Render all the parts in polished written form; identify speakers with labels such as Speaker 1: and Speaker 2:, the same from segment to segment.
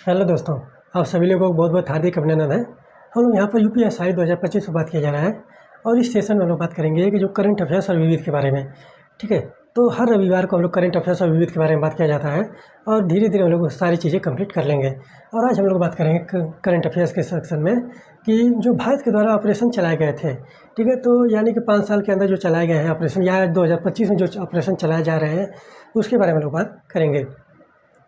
Speaker 1: Hello दोस्तों, आप सभी लोगों को बहुत बहुत हार्दिक अभिनंदन है। हम लोग यहाँ पर यूपीएसआई 2025 पर बात किया जा रहा है और इस सेशन में हम लोग बात करेंगे कि जो करंट अफेयर्स और विविध के बारे में। ठीक है, तो हर रविवार को हम लोग करंट अफेयर्स और विविध के बारे में बात किया जाता है और धीरे धीरे हम लोग सारी चीज़ें कंप्लीट कर लेंगे। और आज हम लोग बात करेंगे करंट अफेयर्स के सेक्शन में कि जो भारत के द्वारा ऑपरेशन चलाए गए थे, ठीक है, तो यानी कि 5 साल के अंदर जो चलाए गए हैं ऑपरेशन या 2025 में जो ऑपरेशन चलाए जा रहे हैं उसके बारे में हम लोग बात करेंगे।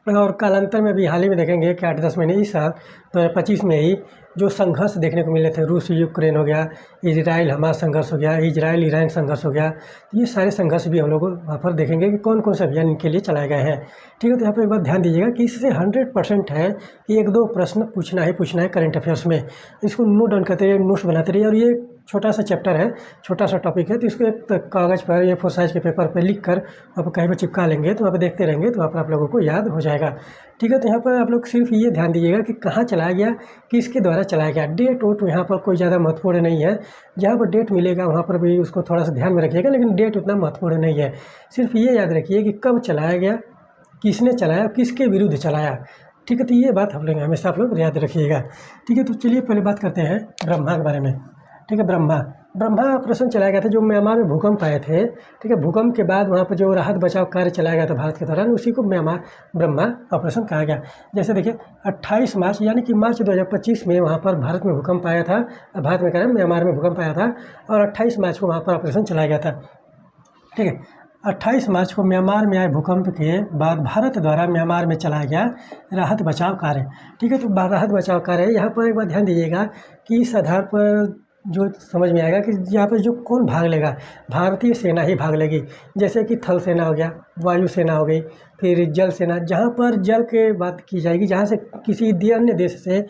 Speaker 1: और कालांतर में भी हाल ही में देखेंगे कि 8-10 महीने इस साल 2025 में ही जो संघर्ष देखने को मिले थे, रूस यूक्रेन हो गया, इजराइल हमास संघर्ष हो गया, इजराइल ईरान संघर्ष हो गया, तो ये सारे संघर्ष भी हम लोग वहाँ पर देखेंगे कि कौन कौन से अभियान इनके लिए चलाए गए हैं। ठीक है, तो यहाँ पर एक बात ध्यान दीजिएगा कि इससे 100% है कि 1-2 प्रश्न पूछना है करंट अफेयर्स में। इसको नोट डाउन करते रहिए, नोट्स बनाते रहिए। और ये छोटा सा चैप्टर है, छोटा सा टॉपिक है, तो इसको एक कागज़ पर या 4 साइज़ के पेपर पर लिख कर आप कहीं पर चिपका लेंगे तो वहाँ पर देखते रहेंगे तो वहाँ पर आप लोगों को याद हो जाएगा। ठीक है, तो यहाँ पर आप लोग सिर्फ ये ध्यान दीजिएगा कि कहाँ चलाया गया, किसके द्वारा चलाया गया। डेट वोट यहाँ पर कोई ज़्यादा महत्वपूर्ण नहीं है। जहाँ पर डेट मिलेगा वहाँ पर भी उसको थोड़ा सा ध्यान में रखिएगा, लेकिन डेट उतना महत्वपूर्ण नहीं है। सिर्फ ये याद रखिए कि कब चलाया गया, किसने चलाया, किसके विरुद्ध चलाया। ठीक है, तो ये बात हम लोग हमेशा आप लोग याद रखिएगा। ठीक है, तो चलिए पहले बात करते हैं ब्रह्मा के बारे में। ठीक है, ब्रह्मा ऑपरेशन चलाया गया था जो म्यांमार में भूकंप आए थे। ठीक है, भूकंप के बाद वहाँ पर जो राहत बचाव कार्य चलाया गया था भारत के दौरान, उसी को ब्रह्मा ऑपरेशन कहा गया। जैसे देखिए 28 मार्च यानी कि मार्च 2025 में वहाँ पर भारत में भूकंप आया था, भारत में कह रहे हैं म्यांमार में भूकंप आया था और 28 मार्च को वहाँ पर ऑपरेशन चलाया गया था। ठीक है, 28 मार्च को म्यांमार में आए भूकंप के बाद भारत द्वारा म्यांमार में चलाया गया राहत बचाव कार्य। ठीक है, तो राहत बचाव कार्य यहाँ पर एक बार ध्यान दीजिएगा कि इस आधार पर जो समझ में आएगा कि यहाँ पर जो कौन भाग लेगा, भारतीय सेना ही भाग लेगी। जैसे कि थल सेना हो गया, वायु सेना हो गई, फिर जल सेना। जहाँ पर जल के बात की जाएगी, जहाँ से किसी अन्य देश से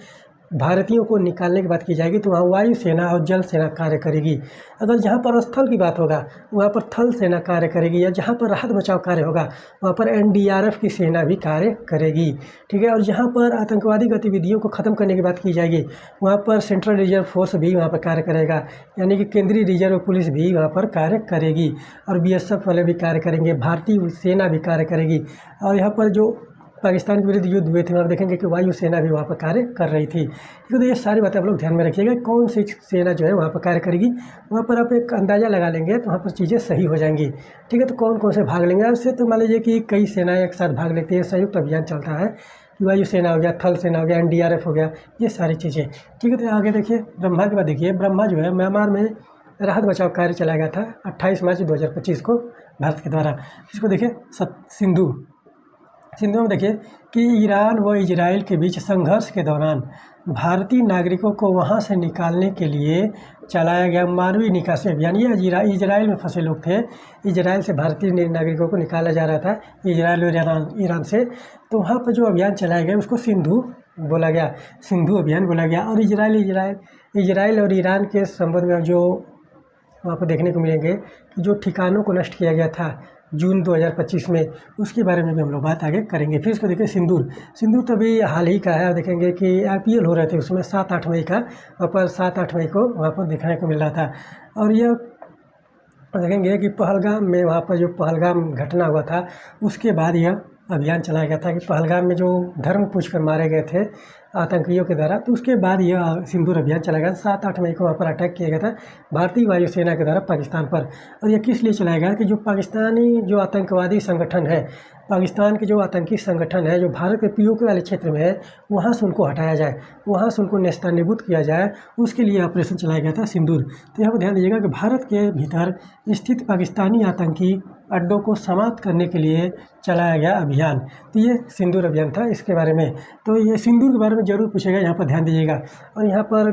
Speaker 1: भारतीयों को निकालने की बात की जाएगी तो वहाँ वायु सेना और जल सेना कार्य करेगी। अगर जहाँ पर स्थल की बात होगा वहाँ पर थल सेना कार्य करेगी, या जहाँ पर राहत बचाव कार्य होगा वहाँ पर एनडीआरएफ की सेना भी कार्य करेगी। ठीक है, और जहाँ पर आतंकवादी गतिविधियों को ख़त्म करने की बात की जाएगी वहाँ पर सेंट्रल रिजर्व फोर्स भी वहाँ पर कार्य करेगा, यानी कि केंद्रीय रिजर्व पुलिस भी वहाँ पर कार्य करेगी और बीएसएफ वाले भी कार्य करेंगे, भारतीय सेना भी कार्य करेगी। और यहाँ पर जो पाकिस्तान के विरुद्ध युद्ध हुए थे वहाँ देखेंगे कि वायु सेना भी वहाँ पर कार्य कर रही थी। ठीक है, तो ये सारी बातें आप लोग ध्यान में रखिएगा कौन सी सेना जो है वहाँ पर कार्य करेगी। वहाँ पर आप एक अंदाज़ा लगा लेंगे तो वहाँ पर चीज़ें सही हो जाएंगी। ठीक है, तो कौन कौन से भाग लेंगे उससे, तो मान लीजिए कि कई सेनाएँ एक साथ भाग लेती हैं, संयुक्त अभियान चलता है। वायु सेना हो गया, थल सेना हो गया, एनडीआरएफ हो गया, ये सारी चीज़ें। ठीक है, तो आगे देखिए ब्रह्मा के बाद देखिए ब्रह्मा जो है म्यांमार में राहत बचाव कार्य चलाया गया था 28 मार्च 2025 को भारत के द्वारा। इसको देखिए सिंधु में देखिए कि ईरान व इजराइल के बीच संघर्ष के दौरान भारतीय नागरिकों को वहां से निकालने के लिए चलाया गया मानवीय निकासी अभियान। ये इजराइल में फंसे लोग थे, इजराइल से भारतीय नागरिकों को निकाला जा रहा था, इजराइल और ईरान से। तो वहाँ पर जो अभियान चलाया गया उसको सिंधु अभियान बोला गया। और इजराइल और ईरान के संबंध में जो वहाँ पर देखने को मिलेंगे कि जो ठिकानों को नष्ट किया गया था जून 2025 में, उसके बारे में भी हम लोग बात आगे करेंगे। फिर इसको देखिए सिंदूर तो अभी हाल ही का है। देखेंगे कि IPL हो रहे थे उसमें 7-8 मई का, वहाँ पर 7-8 मई को वहाँ पर देखने को मिल रहा था। और यह देखेंगे कि पहलगाम में वहाँ पर जो पहलगाम घटना हुआ था उसके बाद यह अभियान चलाया गया था कि पहलगाम में जो धर्म पूछकर मारे गए थे आतंकियों के द्वारा, तो उसके बाद यह सिंदूर अभियान चलाया गया। 7-8 मई को वहाँ पर अटैक किया गया था भारतीय वायुसेना के द्वारा पाकिस्तान पर। और यह किस लिए चलाया गया कि जो पाकिस्तानी जो आतंकवादी संगठन है, पाकिस्तान के जो आतंकी संगठन है जो भारत के POK वाले क्षेत्र में है, वहाँ से उनको हटाया जाए, वहाँ से उनको नेस्तनाबूद किया जाए, उसके लिए ऑपरेशन चलाया गया था सिंदूर। तो यहाँ पर ध्यान दीजिएगा कि भारत के भीतर स्थित पाकिस्तानी आतंकी अड्डों को समाप्त करने के लिए चलाया गया अभियान। तो ये सिंदूर अभियान था इसके बारे में। तो ये सिंदूर के बारे में ज़रूर पूछेगा, यहाँ पर ध्यान दीजिएगा। और यहाँ पर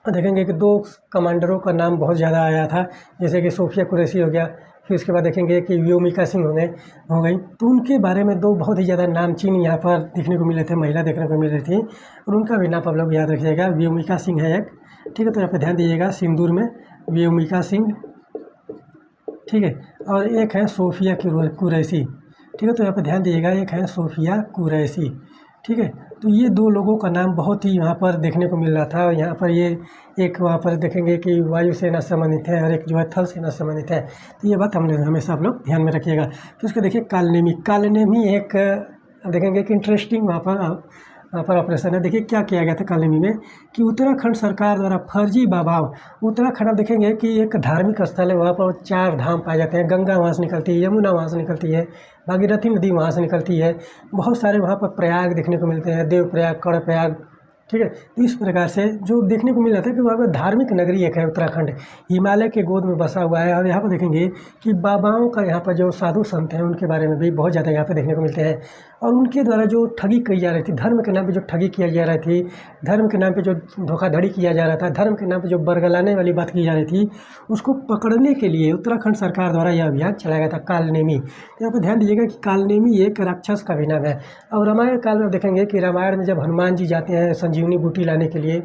Speaker 1: देखेंगे कि 2 कमांडरों का नाम बहुत ज़्यादा आया था, जैसे कि सोफिया कुरैशी हो गया, फिर उसके बाद देखेंगे कि व्योमिका सिंह हो गई। तो उनके बारे में 2 बहुत ही ज़्यादा नामचीन यहाँ पर देखने को मिले थे, महिला देखने को मिल रही थी, और उनका भी नाम आप लोग याद रखिएगा। व्योमिका सिंह है एक। ठीक है, तो यहाँ पर ध्यान दीजिएगा सिंदूर में व्योमिका सिंह। ठीक है, और एक है सोफिया कुरैशी। ठीक है, तो यहाँ पर ध्यान दीजिएगा एक है सोफिया कुरैशी। ठीक है, तो ये 2 लोगों का नाम बहुत ही यहाँ पर देखने को मिल रहा था। और यहाँ पर ये एक वहाँ पर देखेंगे कि वायुसेना से संबंधित है और एक जो है थल सेना से संबंधित है। तो ये बात हम लोग हमेशा आप लोग ध्यान में रखिएगा। तो उसको देखिए कालनेमी एक देखेंगे कि इंटरेस्टिंग वहाँ पर वहाँ पर ऑपरेशन है। देखिए क्या किया गया था कालनेमी में कि उत्तराखंड सरकार द्वारा फर्जी बाबाओं, उत्तराखंड आप देखेंगे कि एक धार्मिक स्थल है, वहाँ पर 4 धाम पाए जाते हैं। गंगा वहाँ से निकलती है, यमुना वहाँ से निकलती है, भागीरथी नदी वहाँ से निकलती है, बहुत सारे वहाँ पर प्रयाग देखने को मिलते हैं, देवप्रयाग, कर्णप्रयाग, ठीक है। तो इस प्रकार से जो देखने को मिल जाता है कि वहाँ पर धार्मिक नगरी एक है उत्तराखंड, हिमालय के गोद में बसा हुआ है। और यहाँ पर देखेंगे कि बाबाओं का यहाँ पर जो साधु संत हैं उनके बारे में भी बहुत ज़्यादा यहाँ पर देखने को मिलते हैं। और उनके द्वारा जो ठगी की जा रही थी, धर्म के नाम पे जो ठगी किया जा रही थी, धर्म के नाम पे जो धोखाधड़ी किया जा रहा था, धर्म के नाम पे जो बरगलाने वाली बात की जा रही थी, उसको पकड़ने के लिए उत्तराखंड सरकार द्वारा यह अभियान चलाया गया था कालनेमी। तो यहाँ पर ध्यान दीजिएगा कि कालनेमी एक राक्षस का भी नाम है। और रामायण काल में देखेंगे कि रामायण में जब हनुमान जी जाते हैं संजीवनी बूटी लाने के लिए,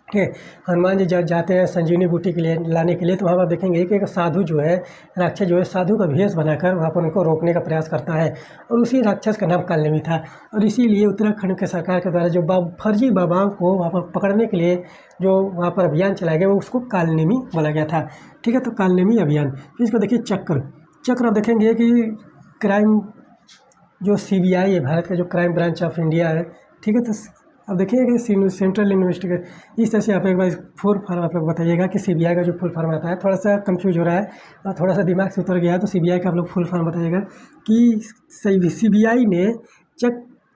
Speaker 1: ठीक है, हनुमान जी जब जाते हैं संजीवनी बूटी के लिए लाने के लिए, तो वहाँ पर देखेंगे कि एक साधु जो है, राक्षस जो है, साधु का भेष बनाकर वहाँ पर उनको रोकने का प्रयास करता है। और उसी राक्षस का नाम कालनेमी था। और इसीलिए उत्तराखंड के सरकार के द्वारा जो फर्जी बाबाओं को वहाँ पर पकड़ने के लिए जो वहाँ पर अभियान चलाया गया, वो उसको कालनेमी बोला गया था, ठीक है। तो कालनेमी अभियान। फिर इसको देखिए चक्र आप देखेंगे कि क्राइम जो CBI है, भारत का जो क्राइम ब्रांच ऑफ इंडिया है, ठीक है। तो अब देखिए कि सेंट्रल इन्वेस्टिगेशन, इस तरह से आप एक बार फुल फॉर्म आप लोग बताइएगा कि CBI का जो फुल फॉर्म आता है, थोड़ा सा कंफ्यूज हो रहा है और थोड़ा सा दिमाग से उतर गया है, तो CBI का आप लोग फुल फॉर्म बताइएगा कि CBI ने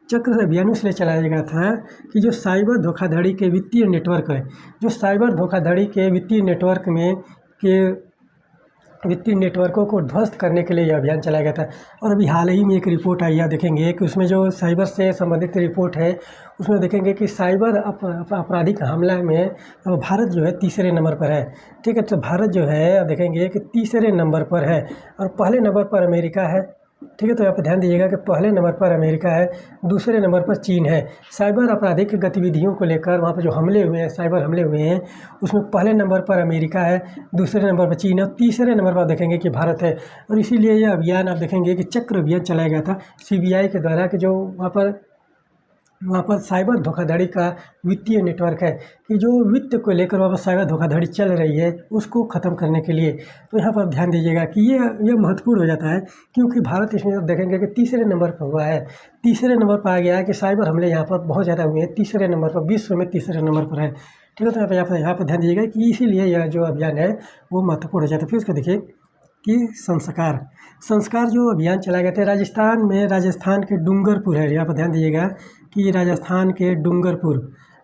Speaker 1: चक्र अभियान इसलिए चलाया गया था कि जो साइबर धोखाधड़ी के वित्तीय नेटवर्क है, जो साइबर धोखाधड़ी के वित्तीय नेटवर्क में के वित्तीय नेटवर्कों को ध्वस्त करने के लिए यह अभियान चलाया गया था। और अभी हाल ही में एक रिपोर्ट आई है, देखेंगे कि उसमें जो साइबर से संबंधित रिपोर्ट है, उसमें देखेंगे कि साइबर आपराधिक हमला में भारत जो है तीसरे नंबर पर है, ठीक है। तो भारत जो है देखेंगे कि तीसरे नंबर पर है और पहले नंबर पर अमेरिका है, ठीक है। तो यहाँ पर ध्यान दीजिएगा कि पहले नंबर पर अमेरिका है, दूसरे नंबर पर चीन है। साइबर आपराधिक गतिविधियों को लेकर वहाँ पर जो हमले हुए हैं, साइबर हमले हुए हैं, उसमें पहले नंबर पर अमेरिका है, दूसरे नंबर पर चीन है, तीसरे नंबर पर देखेंगे कि भारत है। और इसीलिए यह अभियान आप देखेंगे कि चक्र अभियान चलाया गया था CBI के द्वारा कि जो वहाँ पर साइबर धोखाधड़ी का वित्तीय नेटवर्क है, कि जो वित्त को लेकर वहाँ पर साइबर धोखाधड़ी चल रही है, उसको ख़त्म करने के लिए। तो यहाँ पर ध्यान दीजिएगा कि ये महत्वपूर्ण हो जाता है, क्योंकि भारत इसमें देखेंगे कि तीसरे नंबर पर हुआ है, तीसरे नंबर पर आ गया है कि साइबर हमले यहाँ पर बहुत ज़्यादा हुए हैं, तीसरे नंबर पर, विश्व में तीसरे नंबर पर है, ठीक है। तो यहाँ पर ध्यान दीजिएगा कि इसीलिए यह जो अभियान है वो महत्वपूर्ण हो जाता है। फिर उसको देखिए कि संस्कार जो अभियान चलाया गया था राजस्थान के डूंगरपुर है। यहाँ पर ध्यान दीजिएगा कि राजस्थान के डूंगरपुर,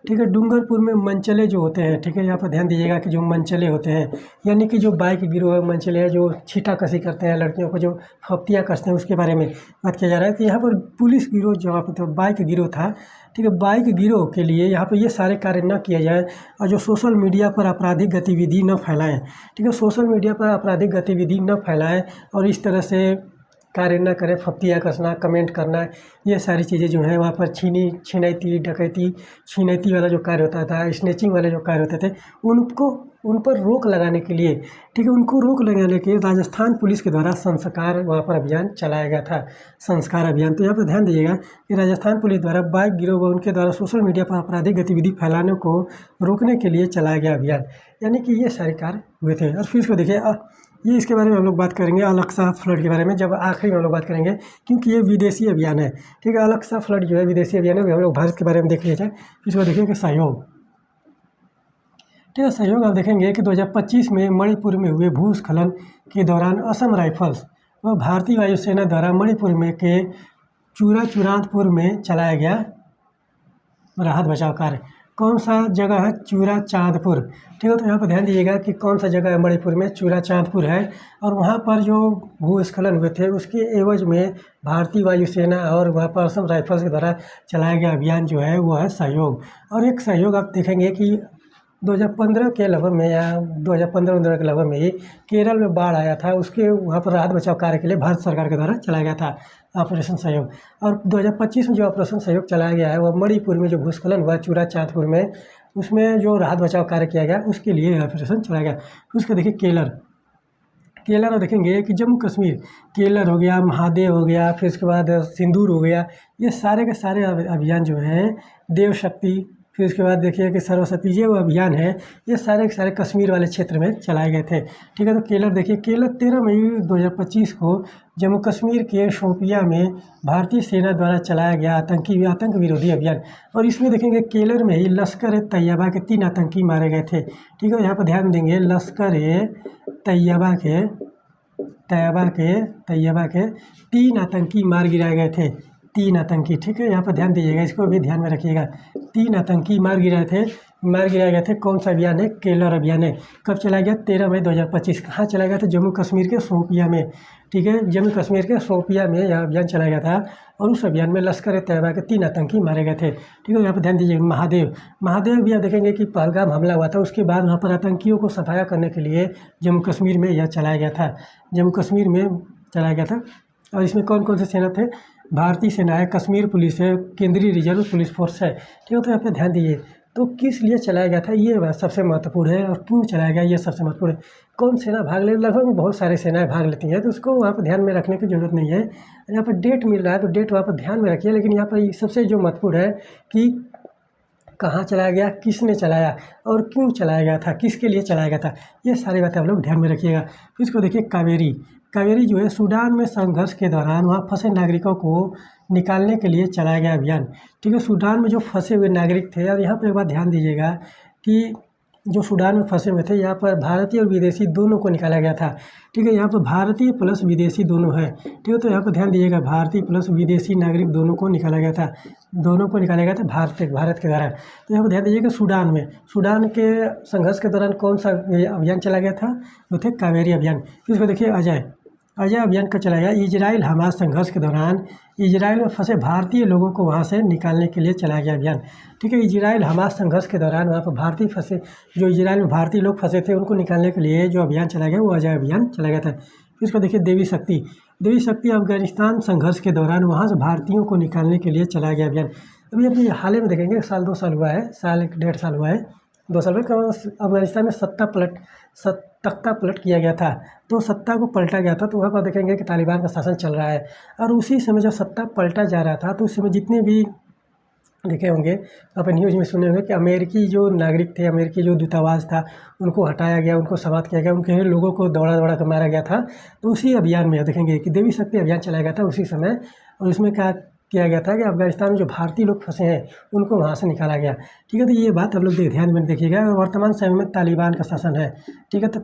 Speaker 1: ठीक है। डूंगरपुर में मनचले जो होते हैं, ठीक है। यहाँ पर ध्यान दीजिएगा कि जो मनचले होते हैं, यानी कि जो बाइक गिरोह मनचले हैं, जो छीटाकशी करते हैं, लड़कियों को जो फप्तियाँ कसते हैं, उसके बारे में बात किया जा रहा है। कि यहाँ पर पुलिस गिरोह जो वहाँ पर तो बाइक गिरोह था, ठीक है, बाइक गिरोह के लिए यहाँ पर ये सारे कार्य न किए जाए और जो सोशल मीडिया पर आपराधिक गतिविधि न फैलाएं, ठीक है, सोशल मीडिया पर आपराधिक गतिविधि न फैलाएं और इस तरह से कार्य न करें, फप्तियाँ कसना, कमेंट करना, ये सारी चीज़ें जो हैं वहाँ पर छिनैती डकैती छिनैती वाला जो कार्य होता था, स्नेचिंग वाले जो कार्य होते थे, उन पर रोक लगाने के लिए, ठीक है, उनको रोक लगाने के लिए राजस्थान पुलिस के द्वारा संस्कार वहाँ पर अभियान चलाया गया था, संस्कार अभियान। तो यहाँ पर ध्यान दीजिएगा कि राजस्थान पुलिस द्वारा बाइक गिरोह व उनके द्वारा सोशल मीडिया पर आपराधिक गतिविधि फैलाने को रोकने के लिए चलाया गया अभियान, यानी कि ये सारे कार्य हुए थे। और फिर इसको देखिए, ये इसके बारे में हम लोग बात करेंगे अलक्सा फ्लड के बारे में, जब आखिरी में हम लोग बात करेंगे, क्योंकि ये विदेशी अभियान है, ठीक है। अलक्सा फ्लड जो है विदेशी अभियान है, हम लोग भारत के बारे में देख लीजिए। इसको देखेंगे सहयोग, ठीक है। सहयोग आप देखेंगे कि 2025 में मणिपुर में हुए भूस्खलन के दौरान असम राइफल्स व भारतीय वायुसेना द्वारा मणिपुर में के चूराचुरांतपुर में चलाया गया राहत बचाव कार्य। कौन सा जगह है? चूराचांदपुर, ठीक है। तो यहाँ पर ध्यान दीजिएगा कि कौन सा जगह है मणिपुर में, चूराचांदपुर है। और वहाँ पर जो भूस्खलन हुए थे उसके एवज में भारतीय वायुसेना और वहाँ पर असम राइफल्स के द्वारा चलाया गया अभियान जो है वो है सहयोग। और एक सहयोग आप देखेंगे कि 2015 के लगभग में या 2015 के लगभग में ही केरल में बाढ़ आया था, उसके वहाँ पर राहत बचाव कार्य के लिए भारत सरकार के द्वारा चलाया गया था ऑपरेशन सहयोग। और 2025 में जो ऑपरेशन सहयोग चलाया गया है वह मणिपुर में जो भूस्खलन हुआ चूराचांदपुर में, उसमें जो राहत बचाव कार्य किया गया उसके लिए ऑपरेशन चलाया गया। उसको देखिए केलर देखेंगे कि जम्मू कश्मीर, केलर हो गया, महादेव हो गया, फिर उसके बाद सिंदूर हो गया, ये सारे के सारे अभियान जो हैं देव शक्ति, फिर उसके बाद देखिए कि सर्वशक्ति ये वो अभियान है, ये सारे के सारे कश्मीर वाले क्षेत्र में चलाए गए थे। ठीक है, तो केलर देखिए, केलर 13 मई 2025 को जम्मू कश्मीर के शोपियां में भारतीय सेना द्वारा चलाया गया आतंक विरोधी अभियान। और इसमें देखेंगे केलर में ही लश्कर ए तैयबा के 3 आतंकी मारे गए थे। ठीक है, यहाँ पर ध्यान देंगे लश्कर ए तैयबा के 3 आतंकी मार गिराए गए थे। 3 आतंकी, ठीक है, यहाँ पर ध्यान दीजिएगा, इसको भी ध्यान में रखिएगा। 3 आतंकी मार गिराए गए थे। कौन सा अभियान है? केलर अभियान है। कब चलाया गया? 13 मई 2025। कहाँ चलाया गया था? जम्मू कश्मीर के शोपियां में। ठीक है, जम्मू कश्मीर के शोपियां में यह अभियान चलाया गया था और उस अभियान में लश्कर ए तैयबा के 3 आतंकी मारे गए थे। ठीक है, यहाँ पर ध्यान दीजिएगा। महादेव भी आप देखेंगे कि पहलगाम हमला हुआ था, उसके बाद वहाँ पर आतंकियों को सफाया करने के लिए जम्मू कश्मीर में यह चलाया गया था। जम्मू कश्मीर में चलाया गया था। और इसमें कौन कौन से सेना थे? भारतीय सेना है, कश्मीर पुलिस है, केंद्रीय रिजर्व पुलिस फोर्स है। ठीक है, तो यहाँ पे ध्यान दीजिए। तो किस लिए चलाया गया था, ये बात सबसे महत्वपूर्ण है, और क्यों चलाया गया ये सबसे महत्वपूर्ण है। कौन सेना भाग ले? लगभग बहुत सारे सेनाएं भाग लेती हैं, तो उसको वहाँ पर ध्यान में रखने की ज़रूरत नहीं है। यहाँ पर डेट मिल रहा है तो डेट वहाँ पर ध्यान में रखिए, लेकिन यहाँ पर सबसे जो महत्वपूर्ण है कि कहाँ चलाया गया, किसने चलाया और क्यों चलाया गया था, किसके लिए चलाया गया था, ये सारी बातें आप लोग ध्यान में रखिएगा। फिर इसको देखिए कावेरी जो है सूडान में संघर्ष के दौरान वहाँ फंसे नागरिकों को निकालने के लिए चलाया गया अभियान। ठीक है, सूडान में जो फंसे हुए नागरिक थे, और यहाँ पर एक बात ध्यान दीजिएगा कि जो सूडान में फंसे हुए थे, यहाँ पर भारतीय और विदेशी दोनों को निकाला गया था। ठीक है, यहाँ पर भारतीय प्लस विदेशी दोनों है। ठीक है, तो यहाँ पर ध्यान दीजिएगा, भारतीय प्लस विदेशी नागरिक दोनों को निकाला गया था। भारत के द्वारा। तो यहाँ पर ध्यान दीजिएगा, सूडान के संघर्ष के दौरान कौन सा अभियान चला गया था? वो थे कावेरी अभियान। फिर इसको देखिए अजय अभियान का चलाया गया। इजराइल हमास संघर्ष के दौरान इजराइल में फंसे भारतीय लोगों को वहाँ से निकालने के लिए चलाया गया अभियान। ठीक है, इजराइल हमास संघर्ष के दौरान वहाँ पर जो इजराइल में भारतीय लोग फंसे थे, उनको निकालने के लिए जो अभियान चलाया गया वो अजय अभियान चलाया गया था। फिर इसको देखिए देवी शक्ति अफगानिस्तान संघर्ष के दौरान वहाँ से भारतीयों को निकालने के लिए चलाया गया अभियान। अभी हाल ही में देखेंगे, 1-2 साल हुआ है, 1.5 साल हुआ है, 2 साल में अफगानिस्तान में तख्ता पलट किया गया था। तो सत्ता को पलटा गया था, तो वहाँ पर देखेंगे कि तालिबान का शासन चल रहा है। और उसी समय जब सत्ता पलटा जा रहा था, तो उस समय जितने भी देखे होंगे, आप न्यूज़ में सुने होंगे कि अमेरिकी जो नागरिक थे, अमेरिकी जो दूतावास था, उनको हटाया गया, उनको समाप्त किया गया, उनके लोगों को दौड़ा कर मारा गया था। तो उसी अभियान में देखेंगे कि देवी शक्ति अभियान चलाया गया था उसी समय। और उसमें क्या किया गया था कि अफगानिस्तान में जो भारतीय लोग फंसे हैं, उनको वहाँ से निकाला गया। ठीक है, तो ये बात आप लोग ध्यान में देखिएगा। वर्तमान समय में तालिबान का शासन है। ठीक है, तो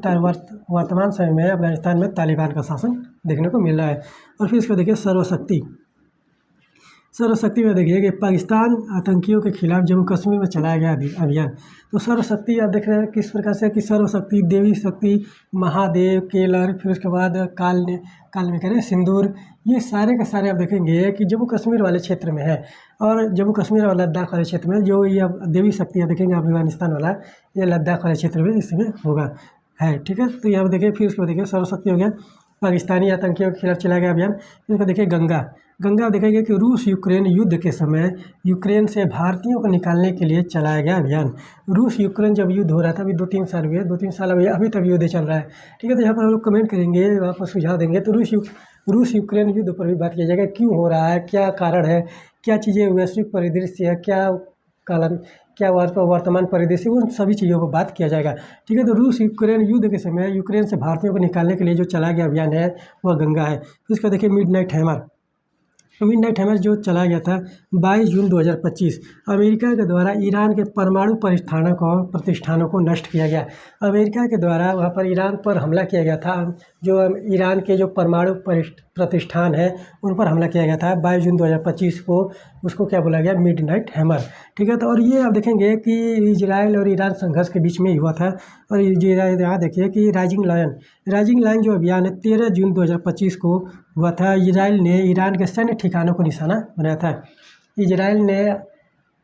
Speaker 1: वर्तमान समय में अफगानिस्तान में तालिबान का शासन देखने को मिल रहा है। और फिर इसको देखिए सर्वशक्ति में देखिए कि पाकिस्तान आतंकियों के खिलाफ जम्मू कश्मीर में चलाया गया अभियान। तो सर्वशक्ति आप देख रहे हैं किस प्रकार से कि सर्वशक्ति, देवी शक्ति, महादेव, केलर, फिर उसके बाद काल में कह रहे हैं सिंदूर, ये सारे के सारे आप देखेंगे कि जम्मू कश्मीर वाले क्षेत्र में है। और जम्मू कश्मीर और लद्दाख वाले क्षेत्र में जो ये देवी शक्ति आप देखेंगे अफगानिस्तान वाला, ये लद्दाख वाले क्षेत्र में इसमें होगा है। ठीक है, तो यहाँ पर देखिए, फिर उसको देखिए सर्वशक्ति हो गया पाकिस्तानी आतंकियों के खिलाफ चलाया गया अभियान। फिर उसको देखिए गंगा देखेंगे कि रूस यूक्रेन युद्ध के समय यूक्रेन से भारतीयों को निकालने के लिए चलाया गया अभियान। रूस यूक्रेन जब युद्ध हो रहा था, अभी 2-3 साल हुए, 2-3 साल अभी तक युद्ध चल रहा है। ठीक है, तो यहाँ पर हम लोग कमेंट करेंगे, वहाँ पर सुझाव देंगे। तो रूस यूक्रेन युद्ध पर भी बात किया जाएगा, क्यों हो रहा है, क्या कारण है, क्या चीज़ें वैश्विक परिदृश्य है, क्या वर्तमान परिदृश्य, उन सभी चीज़ों पर बात किया जाएगा। ठीक है, तो रूस यूक्रेन युद्ध के समय यूक्रेन से भारतीयों को निकालने के लिए जो चलाया गया अभियान है वह गंगा है। फिर इसका देखिए मिडनाइट हैमर जो चलाया गया था 22 जून 2025, अमेरिका के द्वारा ईरान के परमाणु प्रतिष्ठानों को नष्ट किया गया। अमेरिका के द्वारा वहाँ पर ईरान पर हमला किया गया था, जो ईरान के जो परमाणु प्रतिष्ठान है उन पर हमला किया गया था 22 जून 2025 को। उसको क्या बोला गया? Midnight hammer. ठीक है, तो और ये आप देखेंगे कि इजराइल और ईरान संघर्ष के बीच में ही हुआ था। और यहाँ देखिए कि राइजिंग लायन जो अभियान है 13 जून 2025 को हुआ था। इजराइल ने ईरान के सैन्य ठिकानों को निशाना बनाया था। इजराइल ने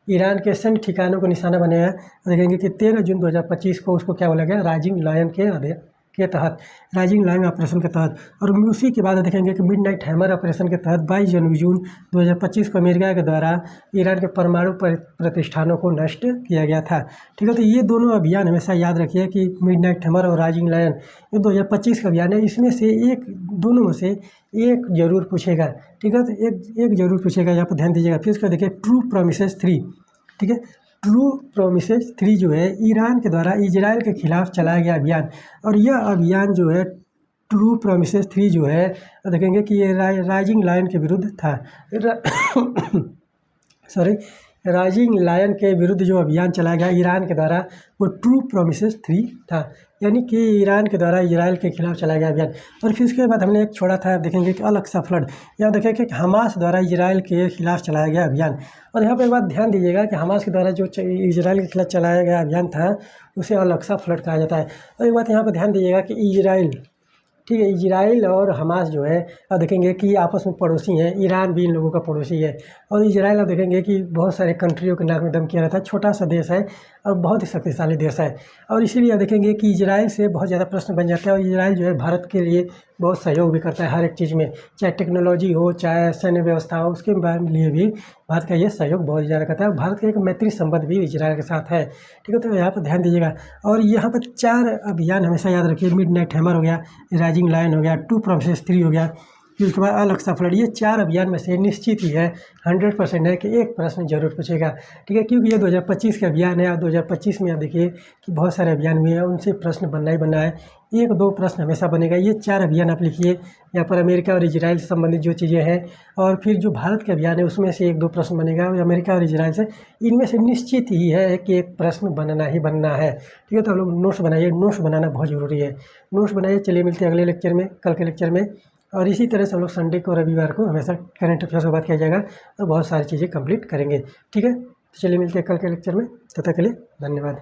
Speaker 1: ईरान के सैन्य ठिकानों को निशाना बनाया। देखेंगे कि 13 जून 2025 को उसको क्या बोला गया? राइजिंग लायन के तहत, राइजिंग लायन ऑपरेशन के तहत। और उसी के बाद देखेंगे कि मिडनाइट हैमर ऑपरेशन के तहत 22 जून 2025 को अमेरिका के द्वारा ईरान के परमाणु प्रतिष्ठानों को नष्ट किया गया था। ठीक है, तो ये दोनों अभियान हमेशा याद रखिए कि मिडनाइट हैमर और राइजिंग लायन ये 2025 का अभियान है। इसमें से दोनों में से एक जरूर पूछेगा। ठीक है, तो एक जरूर पूछेगा, यहाँ पर ध्यान दीजिएगा। फिर इसका देखिए ट्रू प्रॉमिसेस 3। ठीक है, ट्रू प्रोमिसेस 3 जो है ईरान के द्वारा इजराइल के खिलाफ चलाया गया अभियान, और यह अभियान जो है ट्रू प्रोमिसेस 3 जो है देखेंगे कि ये राइजिंग लायन के विरुद्ध था। राइजिंग लायन के विरुद्ध जो अभियान चलाया गया ईरान के द्वारा वो ट्रू प्रोमिसेस 3 था, यानी कि ईरान के द्वारा इजराइल के खिलाफ चलाया गया अभियान। और फिर उसके बाद हमने एक छोड़ा था, देखेंगे कि अल अक्सा फ्लड, यहाँ देखेंगे कि हमास द्वारा इजराइल के खिलाफ चलाया गया अभियान। और यहाँ पर एक बात ध्यान दीजिएगा कि हमास के द्वारा जो इजराइल के खिलाफ चलाया गया अभियान था उसे अल अक्सा फ्लड कहा जाता है। और एक बात यहाँ पर ध्यान दीजिएगा कि इजराइल, ठीक है, इजराइल और हमास जो है अब देखेंगे कि आपस में पड़ोसी हैं, ईरान भी इन लोगों का पड़ोसी है। और इजराइल अब देखेंगे कि बहुत सारे कंट्रियों के नाक में दम किया रहता है, छोटा सा देश है और बहुत ही शक्तिशाली देश है। और इसीलिए अब देखेंगे कि इजराइल से बहुत ज़्यादा प्रश्न बन जाता है, और इजराइल जो है भारत के लिए बहुत सहयोग भी करता है हर एक चीज़ में, चाहे टेक्नोलॉजी हो चाहे सैन्य व्यवस्था हो, उसके लिए भी भारत का ये सहयोग बहुत ज़्यादा करता है। भारत का एक मैत्री संबंध भी इजराइल के साथ है, ठीक है। तो यहाँ पर ध्यान दीजिएगा। और यहाँ पर 4 अभियान हमेशा याद रखिए, मिडनाइट हैमर हो गया, राइजिंग लायन हो गया, ट्रू प्रोमिसेस 3 हो गया, फिर उसके बाद अल अक्सा फ्लड। ये 4 अभियान में से निश्चित ही है, 100% है कि एक प्रश्न जरूर पूछेगा, ठीक है, क्योंकि ये 2025 के अभियान है। और 2025 में आप देखिए कि बहुत सारे अभियान हुए हैं, उनसे प्रश्न बनना ही बनना है, 1-2 प्रश्न हमेशा बनेगा। ये 4 अभियान आप लिखिए, यहाँ पर अमेरिका और इजराइल से संबंधित जो चीज़ें हैं, और फिर जो भारत के अभियान है उसमें से 1-2 प्रश्न बनेगा, और अमेरिका और इजराइल से, इनमें से निश्चित ही है कि एक प्रश्न बनना ही बनना है, ठीक है। तो हम लोग नोट्स बनाइए, नोट्स बनाना बहुत ज़रूरी है, नोट्स बनाइए। चलिए मिलते हैं अगले लेक्चर में, कल के लेक्चर में। और इसी तरह से हम लोग संडे को, रविवार को हमेशा करंट अफेयर्स पर बात किया जाएगा और बहुत सारी चीज़ें कंप्लीट करेंगे, ठीक है। तो चलिए मिलते हैं कल के लेक्चर में, तब तक के लिए धन्यवाद।